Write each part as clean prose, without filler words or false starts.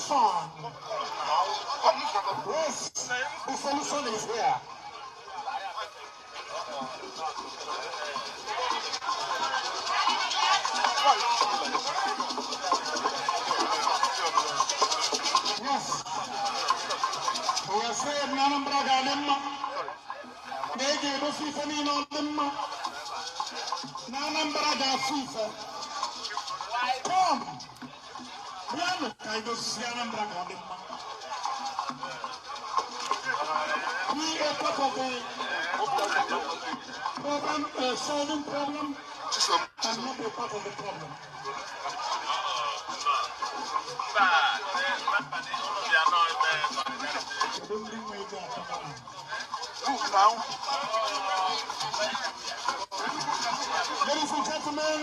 solution. Yes, the solution is here. Yes, we are saying Anambra Gademma. They gave us FIFA on them. Anambra Gasifa. Come. I go see Anambra Gademma. We are part of the program, solving problem, and not a part of the problem. Ladies and gentlemen,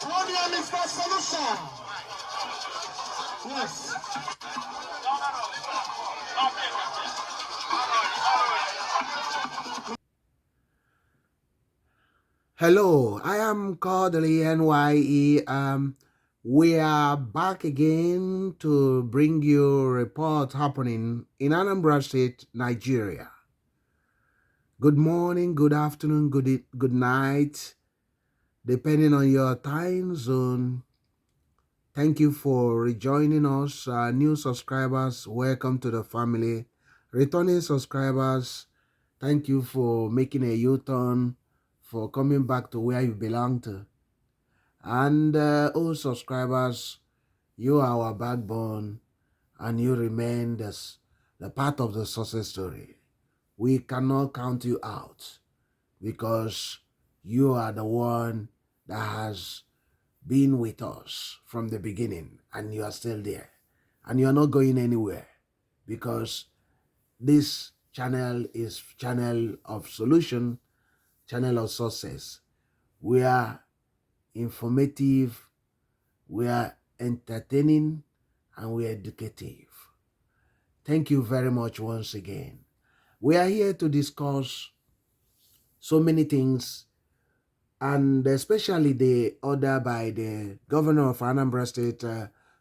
podium is the solution. Yes. Hello, I am Kodili-nye. We are back again to bring you reports happening in Anambra State, Nigeria. Good morning, good afternoon, good night, depending on your time zone. Thank you for rejoining us. New subscribers, welcome to the family. Returning subscribers, thank you for making a U-turn, for coming back to where you belong to. And all subscribers, you are our backbone and you remain the part of the success story. We cannot count you out because you are the one that has been with us from the beginning and you are still there. And you are not going anywhere because this channel is channel of solution, channel of success. We are informative, we are entertaining, and we are educative. Thank you very much once again. We are here to discuss so many things, and especially the order by the governor of Anambra State,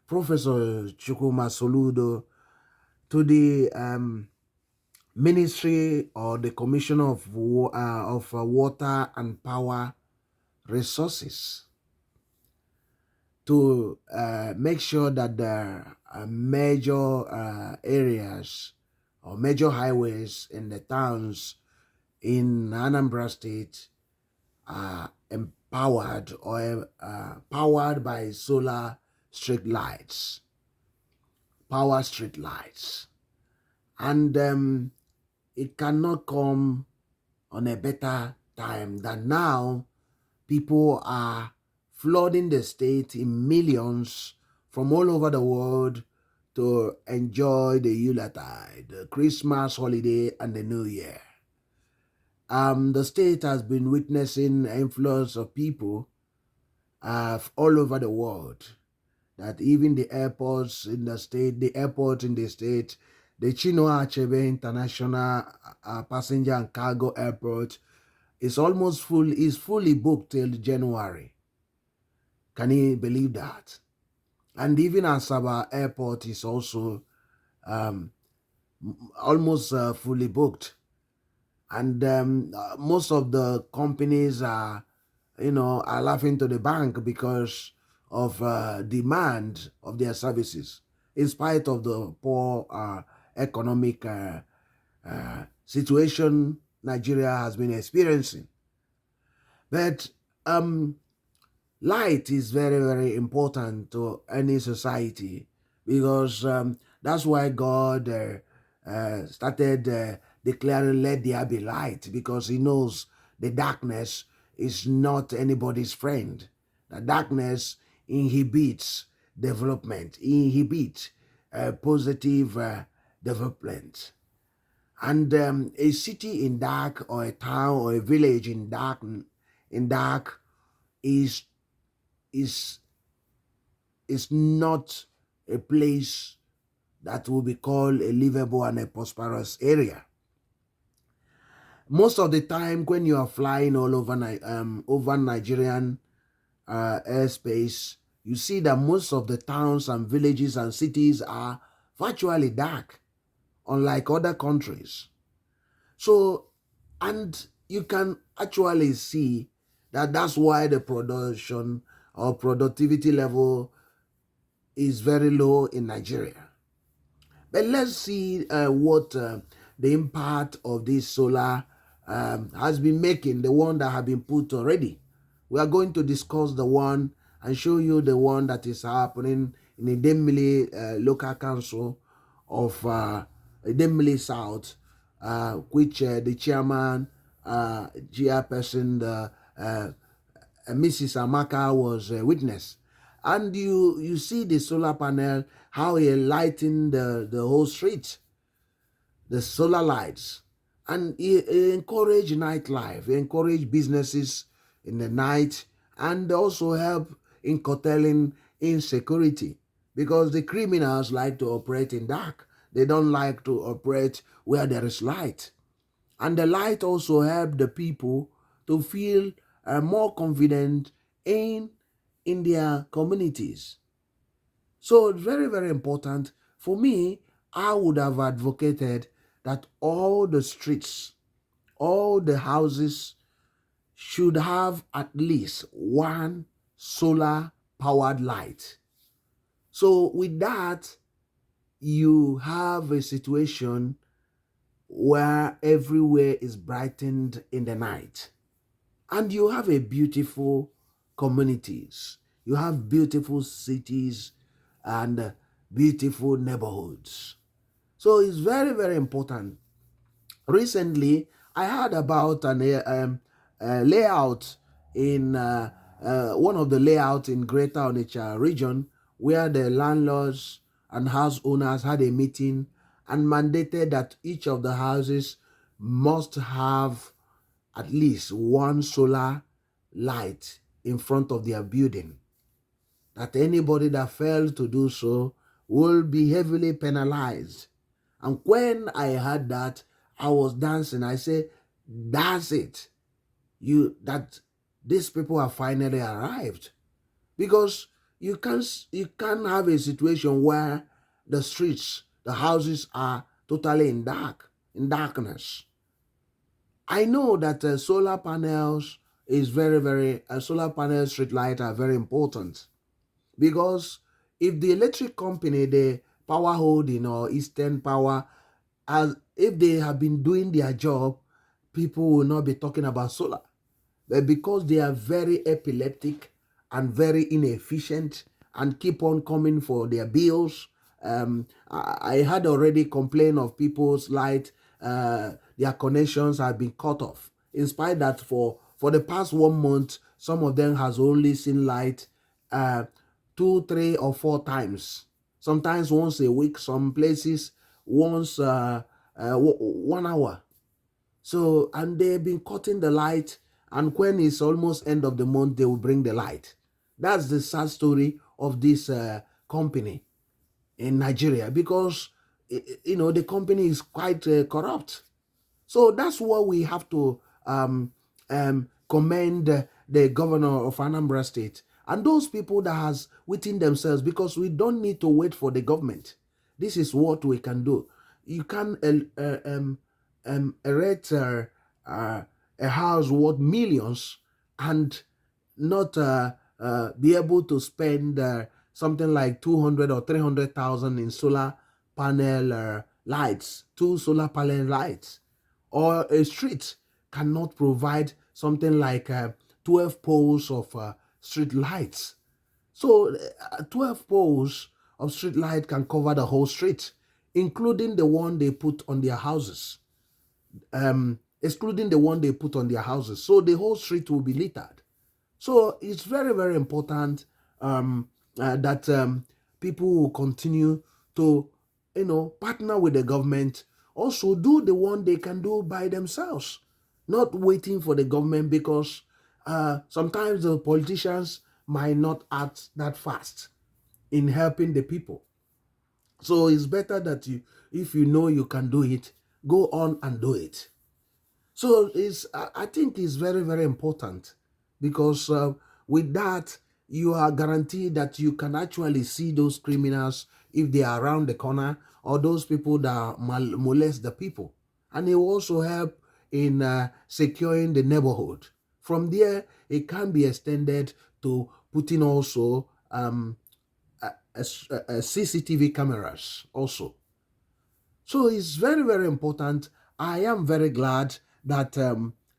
Professor Soludo, to the Ministry or the Commissioner of Water and Power Resources, to make sure that the major areas or major highways in the towns in Anambra State are empowered or powered by solar street lights, power street lights. And it cannot come on a better time than now. People are flooding the state in millions from all over the world to enjoy the Yuletide, the Christmas holiday, and the New Year. The state has been witnessing influx of people all over the world, that even the airports in the state, the Chinua Achebe International Passenger and Cargo Airport is almost full, is fully booked till January. Can you believe that? And even Asaba Airport is also almost fully booked. And most of the companies are, are laughing to the bank because of demand of their services, in spite of the poor economic situation Nigeria has been experiencing. But light is very, very important to any society, because that's why God started declaring, let there be light, because he knows the darkness is not anybody's friend. The darkness inhibits development, inhibits positive development. And a city in dark, or a town or a village in dark is not a place that will be called a livable and a prosperous area. Most of the time when you are flying all over over Nigerian airspace, you see that most of the towns and villages and cities are virtually dark, unlike other countries. So, and you can actually see that that's why the production or productivity level is very low in Nigeria. But let's see what the impact of this solar has been making, the one that have been put already. We are going to discuss the one and show you the one that is happening in Idemili local council of Idemili South, which the chairman, chairperson, Mrs. Amaka was a witness. And you see the solar panel, how it lightened the whole street, the solar lights. And it encourage nightlife, encourage businesses in the night, and also help in curtailing insecurity. Because the criminals like to operate in dark. They don't like to operate where there is light. And the light also help the people to feel more confident in their communities. So it's very, very important. For me, I would have advocated that all the streets, all the houses should have at least one solar powered light. So with that, you have a situation where everywhere is brightened in the night. And you have a beautiful communities. You have beautiful cities and beautiful neighborhoods. So it's very, very important. Recently, I heard about a layout in one of the layouts in Greater Onitsha region, where the landlords and house owners had a meeting and mandated that each of the houses must have at least one solar light in front of their building. That anybody that fails to do so will be heavily penalized. And when I heard that, I was dancing. I said, that's it. That these people have finally arrived. Because you can't have a situation where the streets, the houses are totally in darkness. I know that solar panels is solar panel street light are very important, because if the electric company, the Power Holding or Eastern Power, as if they have been doing their job, people will not be talking about solar. But because they are very epileptic and very inefficient and keep on coming for their bills, I had already complained of people's light, their connections have been cut off. In spite that for the past 1 month, some of them has only seen light 2, 3, or 4 times. Sometimes once a week, some places once 1 hour. So, and they've been cutting the light, and when it's almost end of the month, they will bring the light. That's the sad story of this company in Nigeria, because the company is quite corrupt. So that's what we have to commend the governor of Anambra State and those people that has within themselves, because we don't need to wait for the government. This is what we can do. You can erect a house worth millions and not be able to spend something like 200 or 300,000 in solar panel lights, 2 solar panel lights. Or a street cannot provide something like 12 poles of street lights. So 12 poles of street light can cover the whole street, including the one they put on their houses. Excluding the one they put on their houses. So the whole street will be littered. So it's very, very important that people will continue to, partner with the government. Also do the one they can do by themselves, not waiting for the government, because sometimes the politicians might not act that fast in helping the people. So it's better that if you know you can do it, go on and do it. So I think it's very, very important, because with that, you are guaranteed that you can actually see those criminals if they are around the corner, or those people that molest the people. And it will also help in securing the neighborhood. From there, it can be extended to putting also CCTV cameras also. So it's very, very important. I am very glad that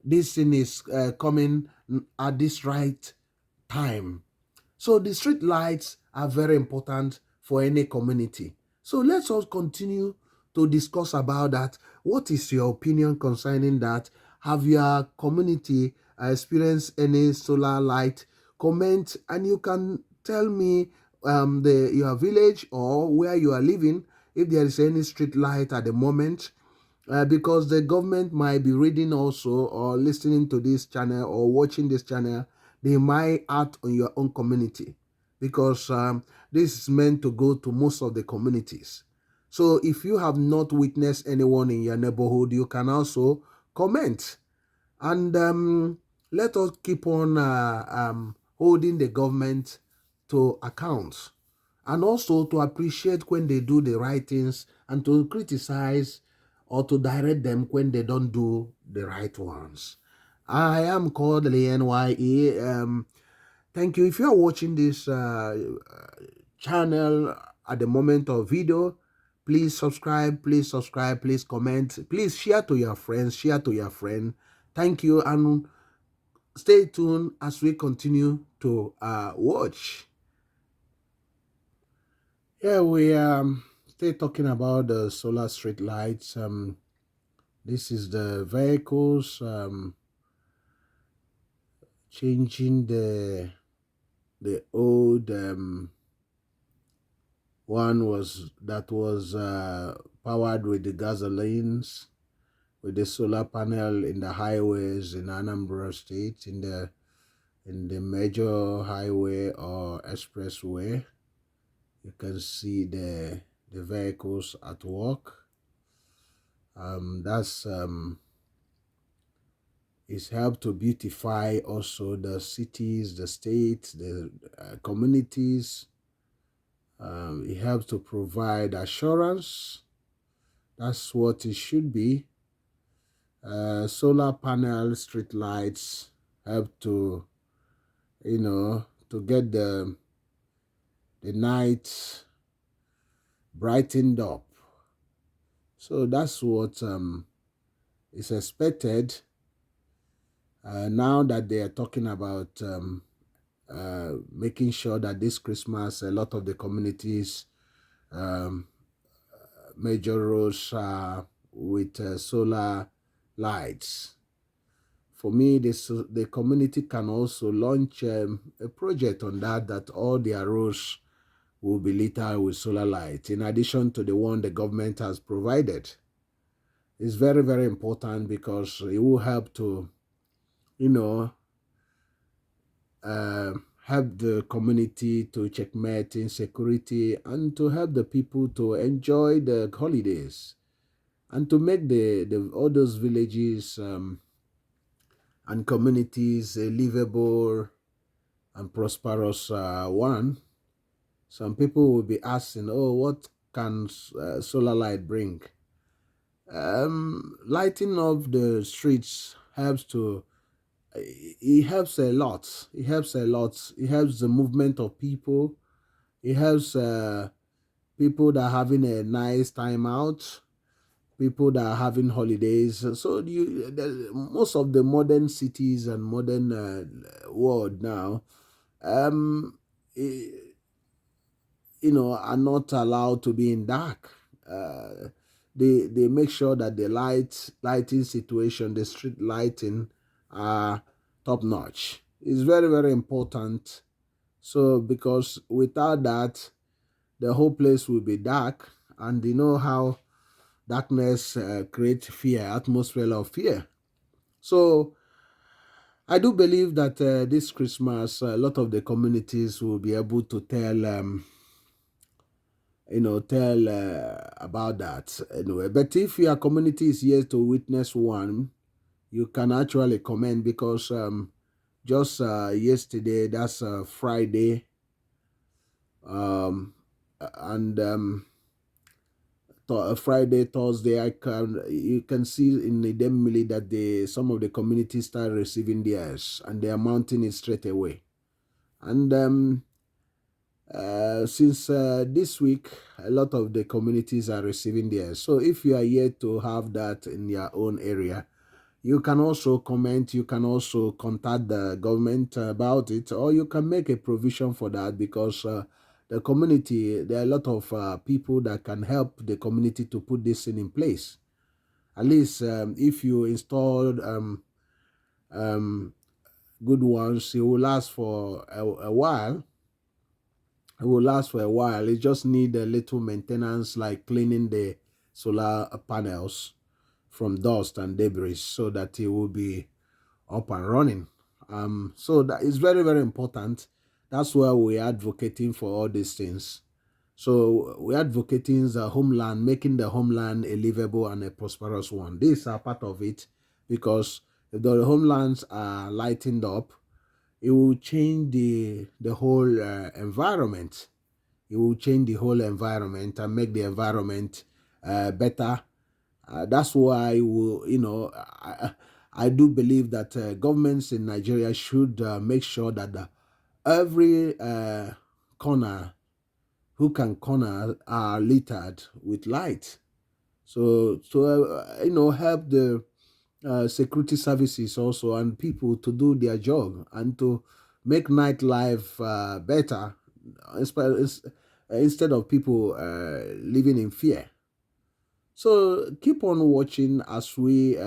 this thing is coming at this right time. So the street lights are very important for any community. So let's all continue to discuss about that. What is your opinion concerning that? Have your community experienced any solar light? Comment, and you can tell me your village or where you are living, if there is any street light at the moment. Because the government might be reading also or listening to this channel or watching this channel, they might act on your own community, because this is meant to go to most of the communities. So if you have not witnessed anyone in your neighborhood, you can also comment, and let us keep on holding the government to account, and also to appreciate when they do the right things, and to criticize or to direct them when they don't do the right ones. I am Kodili-nye. Thank you. If you are watching this channel at the moment of video, please subscribe, please comment, please share to your friends, share to your friend. Thank you, and stay tuned as we continue to watch. Yeah, we still talking about the solar street lights. This is the vehicles changing the old one was powered with the gasolines, with the solar panel in the highways in Anambra State, in the major highway or expressway. You can see the vehicles at work. It's helped to beautify also the cities, the states, the communities. It helps to provide assurance. That's what it should be. Solar panel street lights help to, to get the night brightened up. So that's what is expected. Now that they are talking about making sure that this Christmas, a lot of the communities, major roads with solar lights. For me, the community can also launch a project on that all their roads will be lit up with solar light, in addition to the one the government has provided. It's very, very important, because it will help to, help the community to checkmate insecurity, and to help the people to enjoy the holidays, and to make all those villages and communities a livable and prosperous one. Some people will be asking, oh, what can solar light bring? Lighting up the streets helps to, it helps a lot. It helps a lot. It helps the movement of people. It helps people that are having a nice time out, people that are having holidays. So most of the modern cities and modern world now, are not allowed to be in dark. They make sure that the lighting situation, the street lighting, are top notch. It's very, very important. So because without that, the whole place will be dark, and you know how darkness creates fear, atmosphere of fear. So I do believe that this Christmas, a lot of the communities will be able to tell about that anyway. But if your community is here to witness one, you can actually comment, because just yesterday, that's Friday, and Friday, Thursday, you can see in the Idemili that some of the communities start receiving theirs, and they are mounting it straight away. And since this week, a lot of the communities are receiving theirs. So if you are yet to have that in your own area, you can also comment, you can also contact the government about it, or you can make a provision for that, because the community, there are a lot of people that can help the community to put this thing in place. At least if you install good ones, it will last for a while. It will last for a while. It just need a little maintenance, like cleaning the solar panels from dust and debris, so that it will be up and running. So that is very, very important. That's why we're advocating for all these things. So we're advocating the homeland, making the homeland a livable and a prosperous one. These are part of it, because if the homelands are lightened up, it will change the whole environment. It will change the whole environment and make the environment better. That's why I do believe that governments in Nigeria should make sure that every corner, hook and corner, are littered with light. So to help the security services also and people to do their job, and to make nightlife better, instead of people living in fear. So keep on watching as we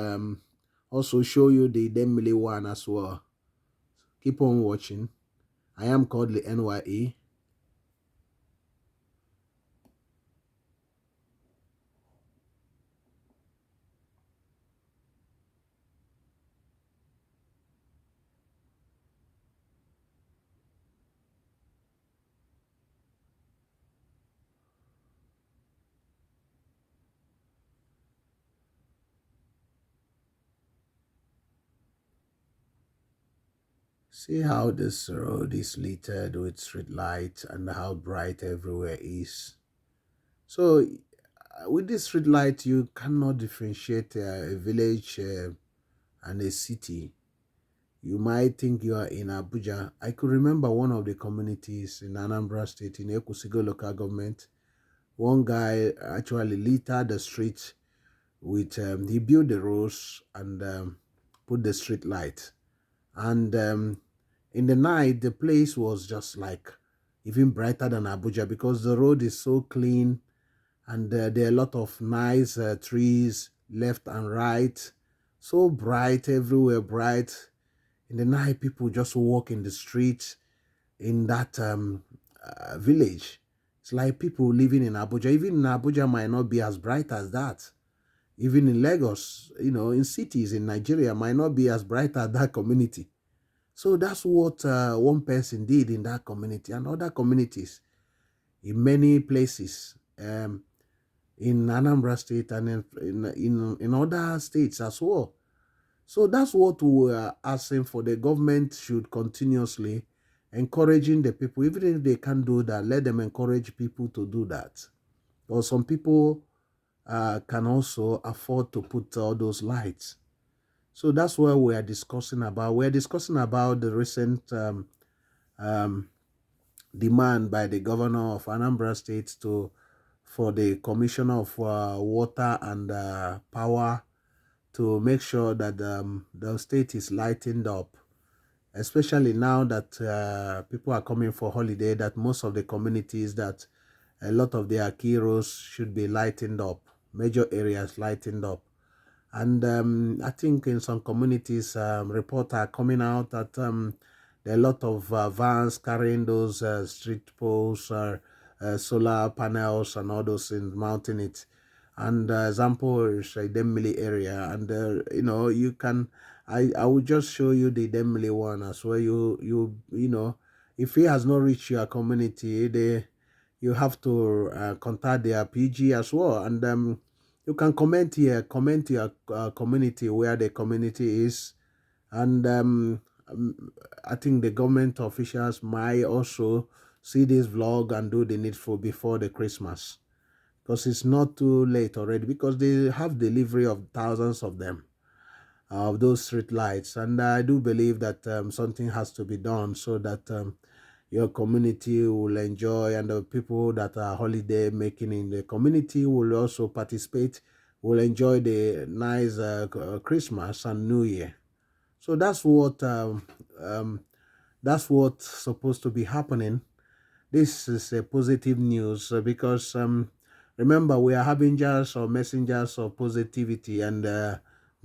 also show you the Idemili one as well. Keep on watching. I am Kodili-nye. See how this road is littered with street lights and how bright everywhere is. So with this street light, you cannot differentiate a village and a city. You might think you are in Abuja. I could remember one of the communities in Anambra State, in Ekusigo local government. One guy actually littered the street with, he built the roads and put the street light. And in the night, the place was just like even brighter than Abuja, because the road is so clean, and there are a lot of nice trees left and right. So bright everywhere, bright. In the night, people just walk in the streets in that village. It's like people living in Abuja. Even in Abuja might not be as bright as that. Even in Lagos, in cities in Nigeria, might not be as bright as that community. So that's what one person did in that community, and other communities in many places in Anambra State, and in other states as well. So that's what we are asking for. The government should continuously encouraging the people, even if they can't do that, let them encourage people to do that. Or some people can also afford to put all those lights. So that's what we are discussing about. We're discussing about the recent demand by the governor of Anambra State for the commissioner of water and power to make sure that the state is lightened up, especially now that people are coming for holiday, that most of the communities, that a lot of their key roads should be lightened up, major areas lightened up. And I think in some communities, reports are coming out that there are a lot of vans carrying those street poles, solar panels, and all those things, mounting it. And example is Idemili area, and you can. I will just show you the Idemili one as well. If it has not reached your community, you have to contact their PG as well, and you can comment here, comment your community, where the community is, and I think the government officials might also see this vlog and do the needful before the Christmas, because it's not too late already, because they have delivery of thousands of them, of those street lights. And I do believe that something has to be done so that your community will enjoy, and the people that are holiday making in the community will also participate, will enjoy the nice Christmas and New Year. So that's what's supposed to be happening. This is a positive news because remember, we are harbingers or messengers of positivity and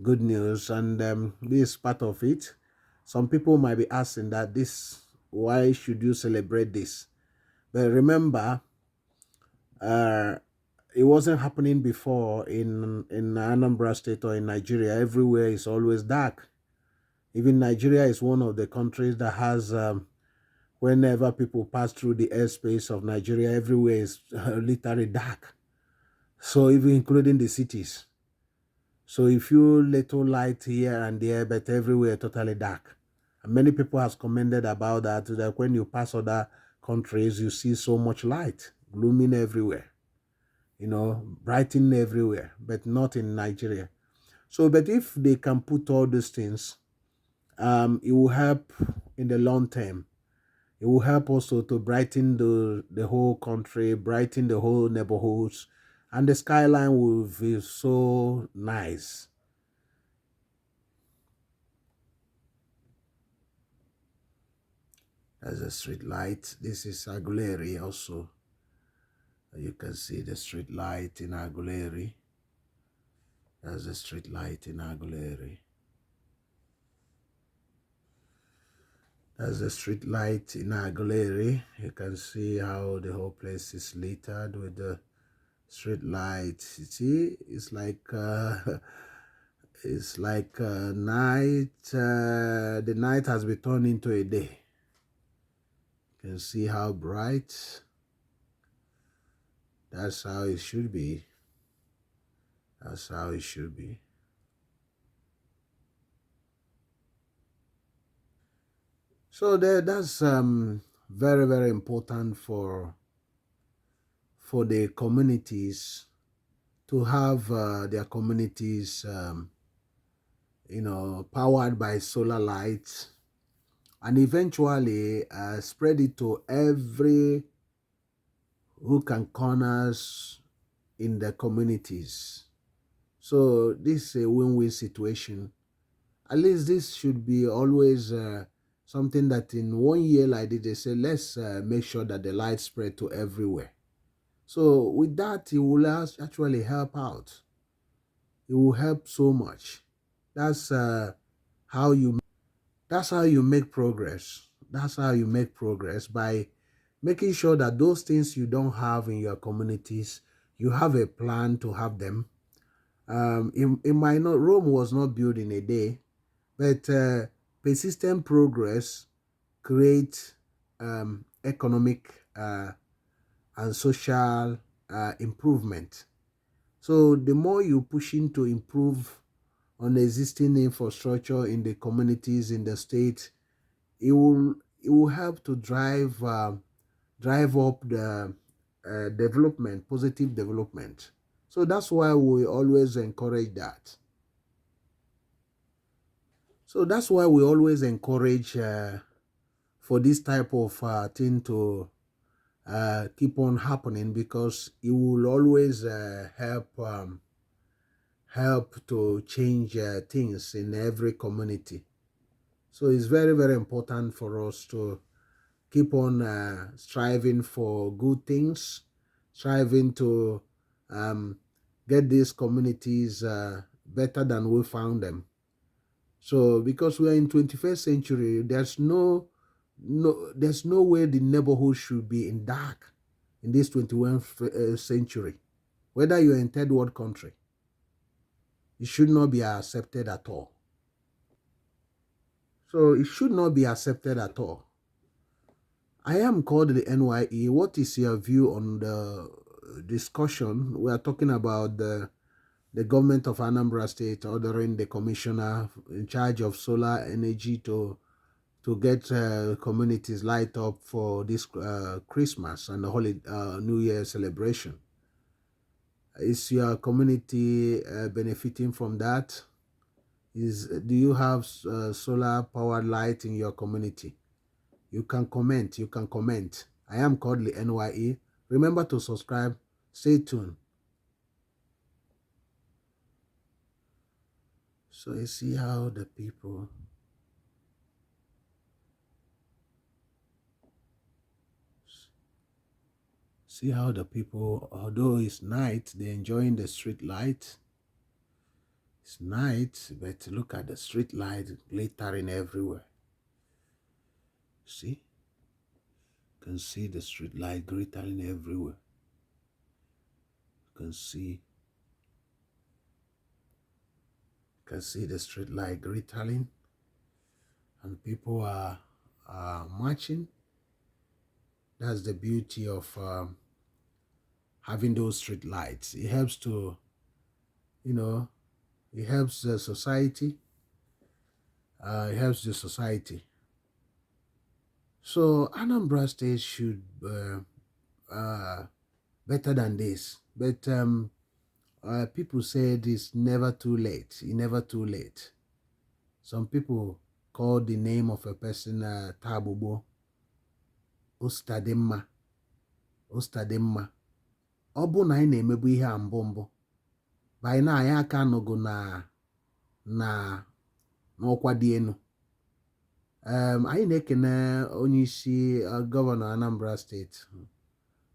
good news, and this is part of it. Some people might be asking that why should you celebrate this? But remember, it wasn't happening before in Anambra State or in Nigeria. Everywhere is always dark. Even Nigeria is one of the countries that has, whenever people pass through the airspace of Nigeria, everywhere is literally dark. So even including the cities. So if you little light here and there, but everywhere totally dark. And many people have commented about that when you pass other countries, you see so much light, glooming everywhere, brightening everywhere, but not in Nigeria. So, but if they can put all these things, it will help in the long term. It will help also to brighten the whole country, brighten the whole neighborhoods, and the skyline will be so nice. There's a street light. This is Aguleri also. You can see the street light in Aguleri. There's a street light in Aguleri. There's a street light in Aguleri. You can see how the whole place is littered with the street lights. You see, it's like night. The night has been turned into a day. You can see how bright. That's how it should be. That's how it should be. So that's very, very important for the communities to have their communities, powered by solar lights, and eventually spread it to every hook and corners in the communities. So this is a win-win situation. At least this should be always something that in 1 year like this, they say, let's make sure that the light spread to everywhere. So with that, it will actually help out. It will help so much. That's how you make progress. That's how you make progress, by making sure that those things you don't have in your communities, you have a plan to have them. Rome was not built in a day, but persistent progress creates economic and social improvement. So the more you push to improve on the existing infrastructure in the communities, in the state, it will help to drive up the development, positive development. So that's why we always encourage that. So that's why we always encourage for this type of thing to keep on happening, because it will always help to change things in every community. So it's very, very important for us to keep on striving for good things, striving to get these communities better than we found them. So because we are in 21st century, there's no way the neighborhood should be in dark in this 21st century. Whether you're in third world country, it should not be accepted at all. So it should not be accepted at all. I am Kodili-nye. What is your view on the discussion? We are talking about the government of Anambra State ordering the commissioner in charge of solar energy to to get communities light up for this Christmas and the Holy New Year celebration. Is your community benefiting from that? Do you have solar powered light in your community? You can comment. I am Kodili-nye. Remember to subscribe. Stay tuned. So you see how the people although it's night, they're enjoying the street light. It's night, but look at the street light glittering everywhere. See? You can see the street light glittering everywhere. You can see the street light glittering, and people are marching. That's the beauty of having those street lights. It helps to, it helps the society. So Anambra State should better than this. But people said it's never too late. Never too late. Some people call the name of a person Tabubo. Ostademma. Ọ bụ na anyị na-emebu ihe a mbụ by na anyị aka anọgo n'ọkwa dị elu. Anyị na-ekene onye isi gọvanọ Anambra State,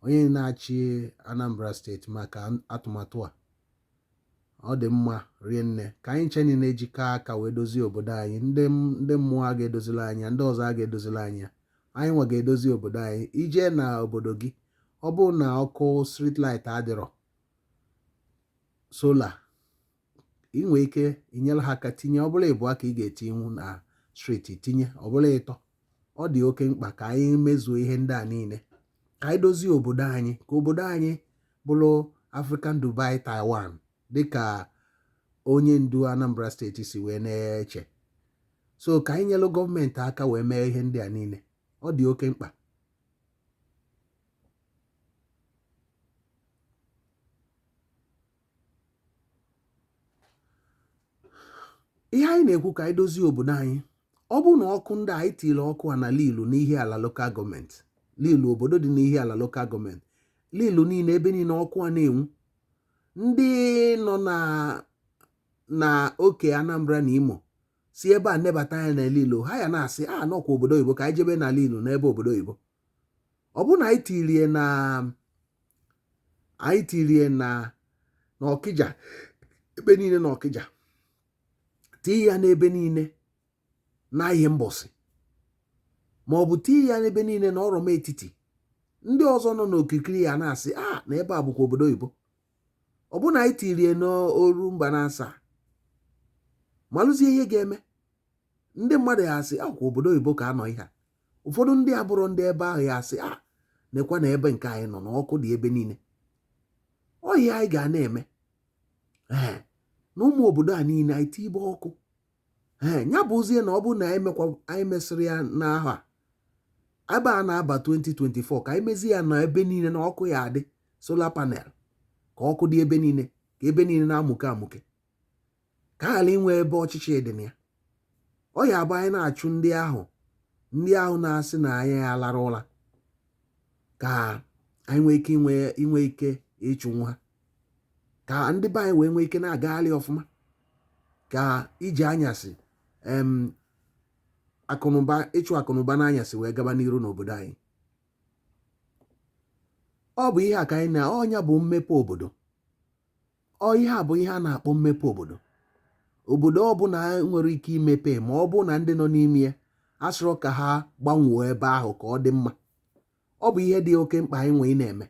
onye na-achị Anambra State maka atụmatụ a. Ọ dị mma rienne ka anyị nche na-ejikọ aka wee dozie obodo anyị. Ndị mmụọ a ga-edozila anya, ndị ọzọ a ga-edozila anya. Anyị nwa ga-edozi obodo anyị. Ije na obodo gị, ọ bụ na ọkụ street light adịrọ, sola, ị nwee ike inyere ha aka tinye. Ọ bụla ịbụọ ka ị ga-etinwu na street tinye, ọ bụla ịtọ. Ọ dị oke mkpa ka anyị mezuo ihe ndị a niile, ka anyị dozie obodo anyị, ka obodo anyị bụrụ African Dubai Taiwan, dịka onye ndu Anambra State si wee na-eche. So ka anyị nyelụ gọọmenti aka wee mee ihe ndị a niile. Ọ dị oke mkpa. Ihe anyị na-ekwu ka anyị dozie obodo anyị. Ọ bụ na ọkụ ndị anyị tiri ọkụ a na Lilu n'ihe ala local gọọmenti, Lilu obodo dị n'ihe ala local gọọmenti, Lilu niile ebe niile ọkụ a na-enwu. Ndị nọ na oke Anambra na Imo si ebe a nebata anya na Lilu, ha ya na-asị nọkwa obodo oyibo, ka anyị jebe na Lilu n'ebe obodo oyibo. Ọ bụ na anyị tirie na Ọkịja, ebe niile na Ọkịja, tii ya n'ebe niile na ihe mbọsị, ma ọ bụ tii ya n'ebe niile na ọrọma etiti. Ndị ọzọ nọ n'okirikiri ya na-asị na ebe a bụkwa obodo oyibo. Ọ bụ na anyị tirie n'oru mba na-asa, malụzie ihe ga-eme. Ndị mmadụ ya asị kwa obodo oyibo ka anọ ihe a. Ụfọdụ ndị abụrụ ndị ebe ahụ ya asị nekwa na ebe nke anyị nọ na ọkụ dị ebe niile. Ọ ihe anyị ga na-eme na ụmụ obodo a niile anyị tibe ọkụ. Ya bụzie na ọ bụ na anyị mesịrị ya n'ahụ a ebe a na-aba 2024, ka anyị mezie ya na ebe niile na ọkụ ya adị solar panel, ka ọkụ dị ebe niile, ka ebe niile na-amụke ka ghara inwe ebe ọchịchị dị na ya. Ọ ya bụ anyị na-achụ ndị ahụ na-asị na anyị alara ụra, ka anyị nwee ike ịchụnwu ha, ka ndị be anyị wee nwee ike na-agagharị ọfụma, ka iji anyasị ịchụ akụnụba n'anyasị wee gaba n'iru n'obodo anyị. Ọ bụ ihe a ka anyị ọnya bụ mmepe obodo. Ihe a bụ ihe a na-akpọ mmepe obodo. Obodo ọ bụla nwere ike imepe, ma ọ bụ na ndị nọ n'ime ya asịrọ ka ha gbanwee ebe ahụ ka ọ dị mma. Ọ bụ ihe dị oke mkpa anyị nwee na-eme.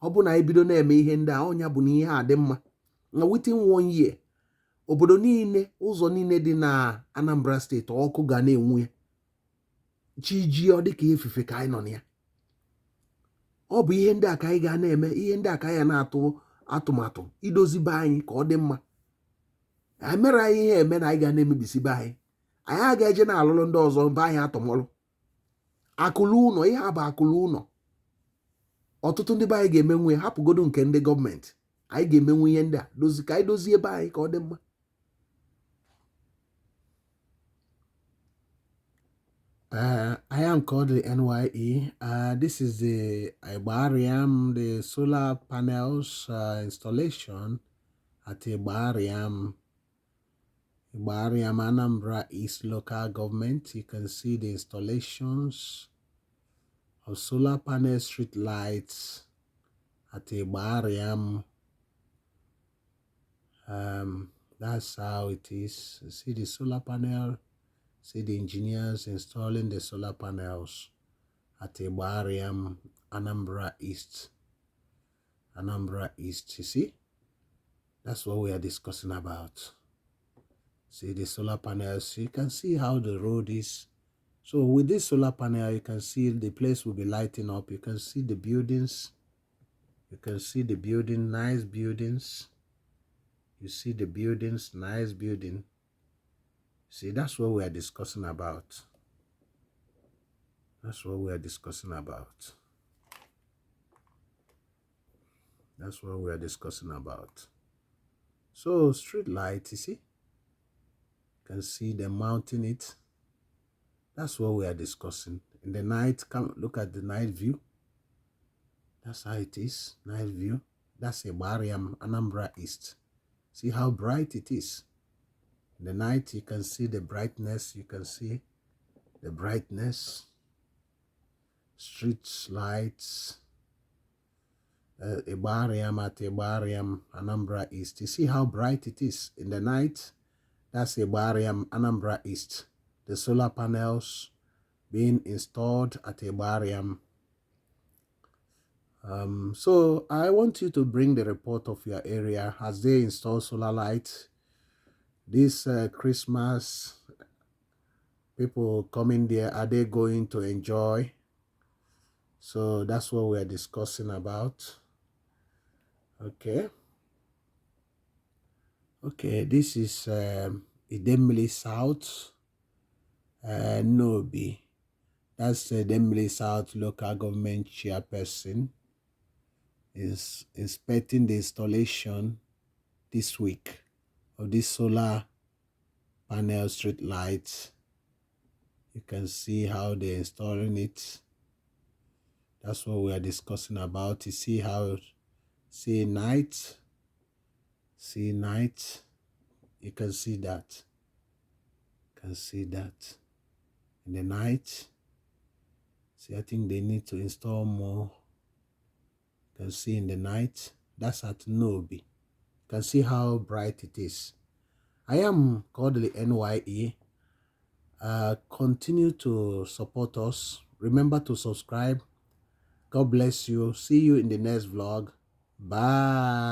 Ọ bụ na anyị bido na-eme ihe ndị a, ọnya bụ na ihe a dị mma. Na within 1 year, obodo niile, ụzọ niile dị na Anambra State ọkụ ga na-enwu ya. Chi ji ọ dịka ifufe ka anyị nọ na ya. Ọ bụ ihe ndị a ka anyị ga na-eme, ihe ndị a ka anyị na-atụ atụmatụ idozi be anyị ka ọ dị mma. Anyị mere anyị ihe eme na anyị ga na-emebisi be anyị. anyị ga-eje na alụlụ ndị ọzọ mba anyị atọmọlụ akụlụ ụlọ ihe a bụ akụlụ ụlọ ọtụtụ ndị be anyị ga-emenwu ya hapụgodo nke ndị gọọmenti anyị ga-emenwu ihe ndị a ka anyị dozie ebe anyị ka ọ dị mma. I am Kodili-nye. This is the Ibariam, the solar panels installation at Ibariam, Anambra East local government. You can see the installations of solar panel street lights at Ibariam. That's how it is. You see the solar panel. See the engineers installing the solar panels at Ibariam, Anambra East. You see? That's what we are discussing about. See the solar panels. You can see how the road is. So with this solar panel, you can see the place will be lighting up. You can see the buildings. You can see the building, nice buildings. You see the buildings, nice building. See, that's what we are discussing about. That's what we are discussing about. That's what we are discussing about. So, street light, you see? You can see them mounting it. That's what we are discussing. In the night, come look at the night view. That's how it is, night view. That's Ibariam, Anambra East. See how bright it is. In the night, you can see the brightness. You can see the brightness. Street lights. Ibariam at Ibariam, Anambra East. You see how bright it is. In the night, that's Ibariam, Anambra East. The solar panels being installed at Ibariam. So I want you to bring the report of your area as they install solar lights. This Christmas, people coming there, are they going to enjoy? So that's what we are discussing about. Okay, this is Idemili South, Nobi. That's Idemili South local government chairperson is inspecting the installation this week of this solar panel street lights. You can see how they're installing it. That's what we are discussing about. You see how, see night. You can see that. In the night. See, I think they need to install more. You can see in the night. That's at Nobi. You can see how bright it is. I am Kodili-nye. Continue to support us. Remember to subscribe. God bless you. See you in the next vlog. Bye.